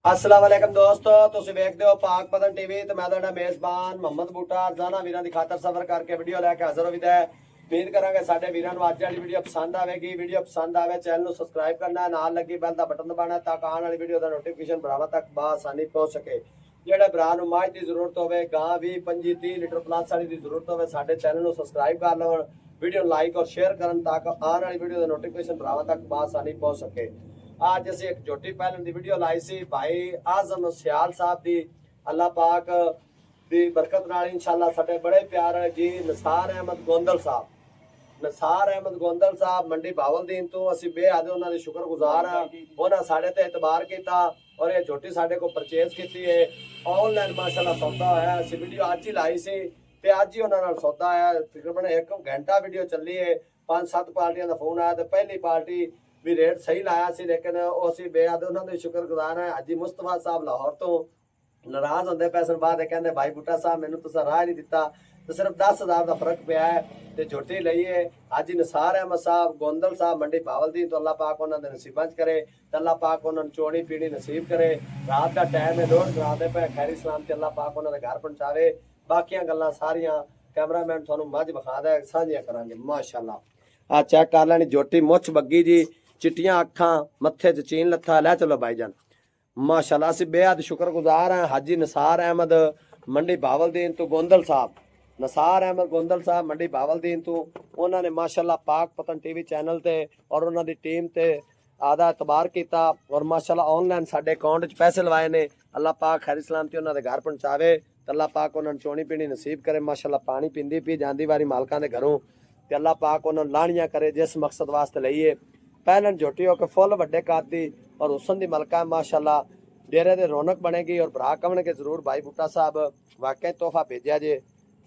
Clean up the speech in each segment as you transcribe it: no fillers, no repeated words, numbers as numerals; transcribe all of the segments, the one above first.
अस्सलाम वालेकुम दोस्तों, ਤੁਸੀਂ ਵੇਖਦੇ ਹੋ ਪਾਕ ਪਤਨ ਟੀਵੀ ਤੇ ਮੈਂ ਤੁਹਾਡਾ ਮੇਜ਼ਬਾਨ ਮੁਹੰਮਦ ਬੂਟਾ ਰਜ਼ਾਨਾ ਵੀਰਾਂ ਦੀ ਖਾਤਰ ਸਫਰ ਕਰਕੇ ਵੀਡੀਓ ਲੈ ਕੇ ਹਾਜ਼ਰ ਹੋ ਵਿਦਾ। ਉਮੀਦ ਕਰਾਂਗੇ ਸਾਡੇ ਵੀਰਾਂ ਨੂੰ ਅੱਜ ਵਾਲੀ ਵੀਡੀਓ ਪਸੰਦ ਆਵੇਗੀ। ਵੀਡੀਓ ਪਸੰਦ ਆਵੇ ਚੈਨਲ ਨੂੰ ਸਬਸਕ੍ਰਾਈਬ ਕਰਨਾ, ਨਾਲ ਲੱਗੀ ਬੈਲ ਦਾ ਬਟਨ ਦਬਾਉਣਾ ਤਾਂ ਆਉਣ ਵਾਲੀ ਵੀਡੀਓ ਦਾ ਨੋਟੀਫਿਕੇਸ਼ਨ ਭਰਾਵਾਂ ਤੱਕ ਬਾਸਾਨੀ ਪਹੁੰਚ ਸਕੇ। ਜਿਹੜੇ ਭਰਾ ਨੂੰ ਮੱਝ ਦੀ ਜ਼ਰੂਰਤ ਹੋਵੇ, ਗਾਂ 20 25 30 ਲੀਟਰ ਪਲੱਸ ਵਾਲੀ ਦੀ ਜ਼ਰੂਰਤ ਹੋਵੇ, ਸਾਡੇ ਚੈਨਲ ਨੂੰ ਸਬਸਕ੍ਰਾਈਬ ਕਰ ਲਵਣ, ਵੀਡੀਓ ਨੂੰ ਲਾਈਕ ਔਰ ਸ਼ੇਅਰ ਕਰਨ ਤਾਂ ਆਉਣ ਵਾਲੀ ਵੀਡੀਓ ਦਾ ਨੋਟੀਫਿਕੇਸ਼ਨ ਭਰਾਵਾਂ ਤੱਕ ਬਾਸਾਨੀ ਪਹੁੰਚ ਸਕੇ। आज ਅਸੀਂ ਇੱਕ ਛੋਟੀ ਪਹਿਲਣ ਦੀ ਵੀਡੀਓ ਲਾਈ ਸੀ ਭਾਈ ਆਜ਼ਮ ਸਿਆਲ ਸਾਹਿਬ ਦੀ। ਅੱਲਾਹ ਪਾਕ ਦੀ ਬਰਕਤ ਨਾਲ ਇਨਸ਼ਾਅੱਲਾ ਸਾਡੇ ਬੜੇ ਪਿਆਰੇ ਜੀ ਨਸਾਰ ਅਹਿਮਦ ਗੋਂਦਲ ਸਾਹਿਬ, ਨਸਾਰ ਅਹਿਮਦ ਗੋਂਦਲ ਸਾਹਿਬ ਮੰਡੀ ਬਾਵਲਦੀਨ ਤੋਂ ਅਸੀਂ ਬੇਹੱਦ ਉਹਨਾਂ ਦੇ ਸ਼ੁਕਰਗੁਜ਼ਾਰ ਹਾਂ। ਉਹਨਾਂ ਸਾਡੇ ਤੇ ਇਤਬਾਰ ਕੀਤਾ ਔਰ ਇਹ ਛੋਟੀ ਸਾਡੇ ਕੋਲ ਪਰਚੇਜ਼ ਕੀਤੀ ਹੈ। ਆਨਲਾਈਨ ਮਾਸ਼ਾਅੱਲਾ ਸੌਦਾ ਹੋਇਆ। ਅਸੀਂ ਵੀਡੀਓ ਅੱਜ ਹੀ ਲਾਈ ਸੀ ਤੇ ਅੱਜ ਹੀ ਉਹਨਾਂ ਨਾਲ ਸੌਦਾ ਆਇਆ। ਤਕਰੀਬਨ 1 ਘੰਟਾ ਵੀਡੀਓ ਚੱਲੀ ਹੈ। 5-7 ਪਾਰਟੀਆਂ ਦਾ ਫੋਨ ਆਇਆ ਤੇ ਪਹਿਲੀ ਪਾਰਟੀ ਵੀ ਰੇਟ ਸਹੀ ਲਾਇਆ ਸੀ, ਲੇਕਿਨ ਉਹ ਅਸੀਂ ਬੇਅਦ ਉਹਨਾਂ ਦੇ ਸ਼ੁਕਰਗੁਜ਼ਾਰ ਹਾਂ। ਹਾਜੀ ਮੁਸਤਫਾ ਸਾਹਿਬ ਲਾਹੌਰ ਤੋਂ ਨਾਰਾਜ਼ ਹੁੰਦੇ ਪੈਸੇ ਬਾਅਦ ਕਹਿੰਦੇ ਭਾਈ ਬੂਟਾ ਸਾਹਿਬ ਮੈਨੂੰ ਤੁਸੀਂ ਰਾਹ ਨਹੀਂ ਦਿੱਤਾ ਤੇ ਸਿਰਫ 10,000 ਦਾ ਫਰਕ ਪਿਆ ਹੈ ਤੇ ਝੋਟੀ ਲਈਏ। ਅੱਜ ਨਸਾਰ ਅਹਿਮਦ ਸਾਹਿਬ ਗੋਂਦਲ ਸਾਹਿਬ ਮੰਡੀ ਬਾਵਲਦੀਨ ਤੋਂ ਅੱਲਾਹ ਪਾਕ ਉਹਨਾਂ ਦੇ ਨਸੀਬਾਂ 'ਚ ਕਰੇ ਤੇ ਅੱਲਾਹ ਪਾਕ ਉਹਨਾਂ ਨੂੰ ਚੋਣੀ ਪੀਣੀ ਨਸੀਬ ਕਰੇ। ਰਾਤ ਦਾ ਟਾਈਮ ਹੈ, ਲੋਡ ਕਰਾਦੇ ਪਏ ਖੈਰੀ ਸਲਾਮ ਤੇ ਅੱਲਾਹ ਪਾਕ ਉਹਨਾਂ ਦੇ ਘਰ ਪਹੁੰਚਾਵੇ। ਬਾਕੀਆਂ ਗੱਲਾਂ ਸਾਰੀਆਂ ਕੈਮਰਾਮੈਨ ਤੁਹਾਨੂੰ ਮੱਝ ਵਿਖਾਦਾ ਸਾਂਝੀਆਂ ਕਰਾਂਗੇ। ਮਾਸ਼ਾਅੱਲਾ ਆ ਚੈੱਕ ਕਰ ਲੈਣੀ ਝੋਟੀ ਮੁੱਛ ਬੱਗੀ ਜੀ, चिट्टियां अखा, मत्थे च चीन लत्था। लै चलो भाईजान माशाल्लाह असी बेहद शुक्रगुजार हैं। हाजी नसार अहमद मंडी बावलदीन तो गोंदल साहब, नसार अहमद गोंदल साहब मंडी बावलदीन तो उन्होंने माशाल्लाह पाक पतन टीवी चैनल ते और उन्हों दी टीम ते आदा इतबार किया और माशाल्लाह ऑनलाइन साडे अकाउंट च पैसे लवाए ने। अल्लाह पाक खैर सलामती उन्होंने घर पहुँचावे तो अल्लाह पाक उन्होंने चोनी पीनी नसीब करे। माशाल्लाह पानी पींदी पी जाती वारी मालकां दे घरों ते अल्लाह पाक उन्होंने लाणियां करे जिस मकसद वास्ते लईए। पहलन झोटी हो के फुल वड्डे काद दी और हुसन दी मलका माशाल्लाह डेरे दे रौनक बनेगी। और भरा कमन के जरूर भाई बूटा साहब वाकई तोहफा भेजा जे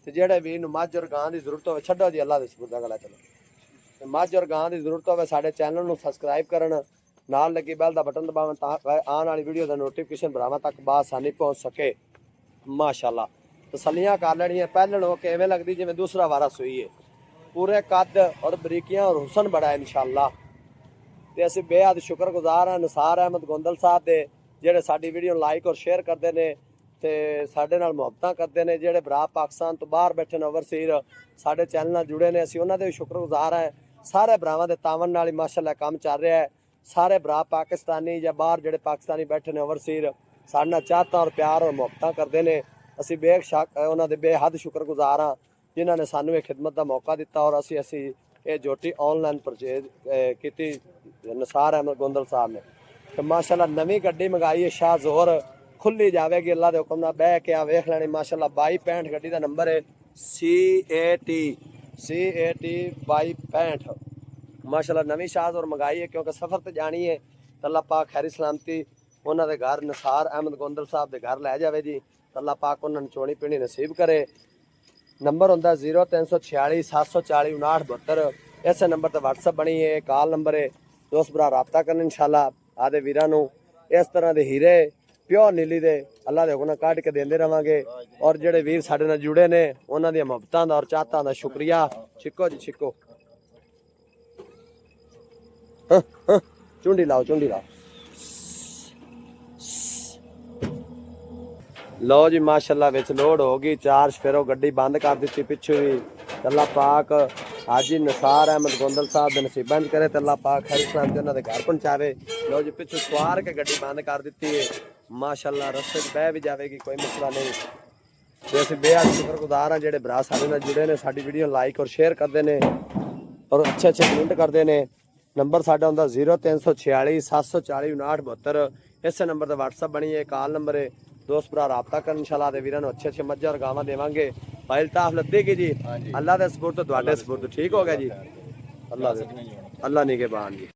ते जेड़े वीर नूं मझ और गां दी जरूरत होवे छड्डो जी अल्लाह दे सपुर्द गला। चलो मझ और गां दी जरूरत होवे साडे चैनल नूं सबसक्राइब करन, नाल लगी बैल दा बटन दबावन तां आने वाली वीडियो दा नोटिफिकेशन भरावां तक बासानी पहुंच सके। माशाल्लाह तसल्लियां कर लैणियां। पहलन हो के एवें लगदी जिवें दूसरा वारा सूई है। पूरे कद और बरीकियां और हुसन बड़ा है इंशाअल्लाह। ਤੇ ਅਸੀਂ ਬੇहद ਸ਼ੁਕਰਗੁਜ਼ਾਰ ਹਾਂ ਨਸਾਰ ਅਹਿਮਦ ਗੋਂਦਲ ਸਾਹਿਬ ਦੇ ਜਿਹੜੇ ਸਾਡੀ ਵੀਡੀਓ ਲਾਈਕ ਔਰ ਸ਼ੇਅਰ ਕਰਦੇ ਨੇ ਤੇ ਸਾਡੇ ਨਾਲ ਮੁਹੱਬਤਾਂ ਕਰਦੇ ਨੇ। ਜਿਹੜੇ ਭਰਾ ਪਾਕਿਸਤਾਨ ਤੋਂ ਬਾਹਰ ਬੈਠੇ ਨੇ ਓਵਰਸੀਜ਼ ਸਾਡੇ ਚੈਨਲ ਨਾਲ ਜੁੜੇ ਨੇ, ਅਸੀਂ ਉਹਨਾਂ ਦੇ ਵੀ ਸ਼ੁਕਰਗੁਜ਼ਾਰ ਹਾਂ। ਸਾਰੇ ਭਰਾਵਾਂ ਦੇ ਤਾਵਨ ਨਾਲ ਹੀ ਮਾਸ਼ਾਅੱਲਾ ਕੰਮ ਚੱਲ ਰਿਹਾ ਹੈ। ਸਾਰੇ ਭਰਾ ਪਾਕਿਸਤਾਨੀ ਜਾਂ ਬਾਹਰ ਜਿਹੜੇ ਪਾਕਿਸਤਾਨੀ ਬੈਠੇ ਨੇ ਓਵਰਸੀਜ਼ ਸਾਡੇ ਨਾਲ ਚਾਹਤਾਂ ਔਰ ਪਿਆਰ ਔਰ ਮੁਹੱਬਤਾਂ ਕਰਦੇ ਨੇ। ਅਸੀਂ ਬੇਸ਼ੱਕ ਉਹਨਾਂ ਦੇ ਬੇਹੱਦ ਸ਼ੁਕਰਗੁਜ਼ਾਰ ਹਾਂ ਜਿਨ੍ਹਾਂ ਨੇ ਸਾਨੂੰ ਇਹ ਖਿਦਮਤ ਦਾ ਮੌਕਾ ਦਿੱਤਾ। ਔਰ ਅਸੀਂ ਇਹ ਝੋਟੀ ਆਨਲਾਈਨ ਪਰਚੇਜ਼ ਕੀਤੀ नसार अहमद गोंदल साहब ने तो माशाल्लाह नवी गड्डी मंगाई है शाह जोर खुली जाएगी अल्लाह के हुक्म नाल। बह के आ वेख लेनी माशाल्लाह 2265 गड्डी का नंबर है CAT 2265 माशाल्लाह नवी शाह जोर मंगाई है क्योंकि सफ़र तो जानी है तो अल्लाह पाक खैरी सलामती उन्होंने घर नसार अहमद गोंदल साहब के घर लै जाए जी तो अल्लाह पाक उन्होंने चोनी पीनी नसीब करे। नंबर होंदा 0346 740 5972। इस नंबर पर WhatsApp बनी है, कॉल नंबर है। दोस्त भरा रबता करन इंशाअल्लाह आदे वीरां नूं इस तरह दे हीरे प्योर नीली दे अल्लाह दे हुक्म काट के देंदे रहांगे। और जेड़े वीर साडे नाल जुड़े ने उन्हां दी मुहब्बतां दा और चाहतां दा शुक्रिया। छिको जी छिको, चुंडी लाओ चुंडी लाओ। लो जी माशाअल्लाह विच लोड हो गई। चार्ज फेरो गड्डी बंद कर दी पिछू भी। अल्लाह पाक हाजी नसार अहमद गोंदल साहब के नसीबां च करे तो अल्लाह पाक खैर सलाम उन्होंने घर पहुँचावे। लो जी पिछू सवार के गड्डी बंद कर दी है माशाअल्लाह। रस्ते बह भी जाएगी कोई मसला नहीं। तो असं बेहद शुक्रगुजार हाँ जेडे भरा साडे नाल जुड़े ने, साडी वीडियो लाइक और शेयर करते हैं और अच्छे अच्छे कमेंट करते हैं। नंबर साडा हुंदा 0346 740 5972। इस नंबर पर WhatsApp बनी है, कॉल नंबर है। दोस्त भरा रबता कर इंशाअल्लाह दे वीरां नूं अच्छे अच्छे मज्झां और गावां देवांगे। भाई अल्ताफ लद्देगी जी अल्लाह दे सपुर्द तुहाडे सपुर्द। ठीक हो गया जी, अल्लाह नहीं के बान जी।